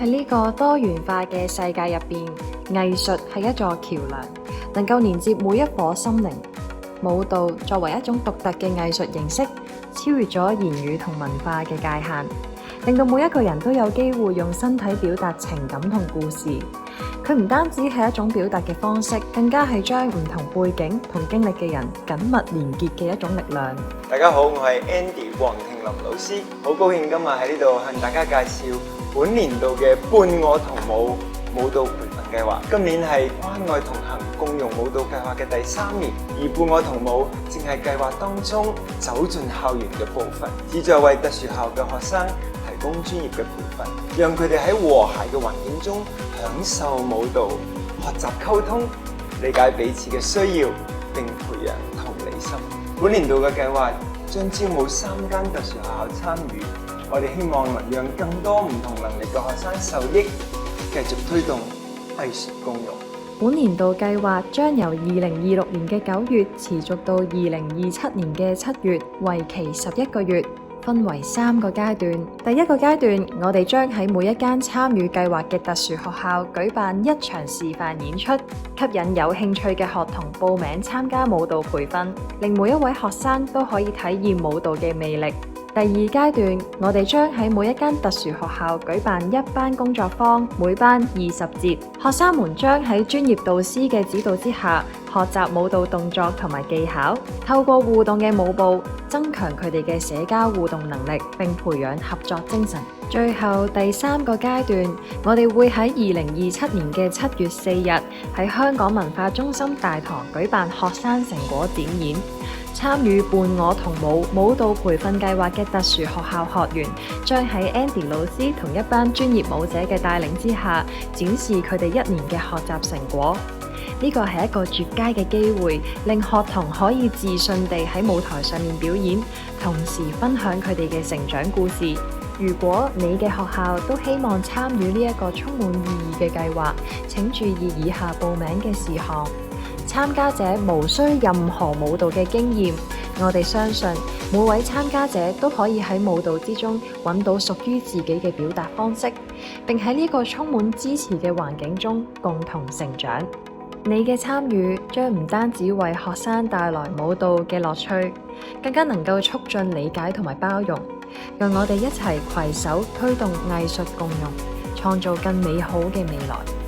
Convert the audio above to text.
喺呢個多元化嘅世界入邊，藝術係一座橋梁，能夠連接每一顆心靈。舞蹈作為一種獨特嘅藝術形式，超越咗言語同文化嘅界限，令到每一個人都有機會用身體表達情感同故事。佢唔單止係一種表達嘅方式，更加係將唔同背景同經歷嘅人緊密連結嘅一種力量。大家好，我係 Andy 黃庭林老師，好高興今日喺呢度向大家介紹本年度嘅伴我同舞舞蹈培訓計劃。今年係關愛同行共融舞蹈計劃嘅第3年，而伴我同舞正係計劃當中走進校園嘅部分，旨在為特殊校嘅學生提供專業嘅培訓，讓佢哋喺和諧嘅環境中享受舞蹈，學習溝通，理解彼此嘅需要，並培養同理心。本年度嘅計劃將招募3間特殊學校參與，我哋希望能讓更多唔同能力嘅學生受益，繼續推動藝術共融。本年度計劃將由2026年嘅9月持續到2027年嘅7月，為期11個月。分為3個階段。第一個階段，我哋將喺每一間參與計劃嘅特殊學校舉辦1場示範演出，吸引有興趣嘅學童報名參加舞蹈培訓，令每一位學生都可以體驗舞蹈嘅魅力。第二階段，我哋將喺每一間特殊學校舉辦1班工作坊，每班20節，學生們將喺專業導師嘅指導之下，學習舞蹈動作同埋技巧，透過互動嘅舞步，增強佢哋嘅社交互動能力，並培養合作精神。最後第3個階段，我哋會喺2027年嘅7月4日喺香港文化中心大堂舉辦學生成果展演。參與伴我同舞舞蹈培訓計劃嘅特殊學校學員，將喺 Andy 老師同一班專業舞者嘅帶領之下，展示佢哋1年嘅學習成果。呢個係一個絕佳嘅機會，令學童可以自信地喺舞台上面表演，同時分享佢哋嘅成長故事。如果你嘅學校都希望參與呢一個充滿意義嘅計劃，請注意以下報名嘅事項。參加者無需任何舞蹈嘅經驗，我哋相信每位參加者都可以喺舞蹈之中揾到屬於自己嘅表達方式，並喺呢個充滿支持嘅環境中共同成長。你嘅參與將唔單止為學生帶來舞蹈嘅樂趣，更加能夠促進理解同埋包容。讓我哋一齊攜手推動藝術共融，創造更美好嘅未來。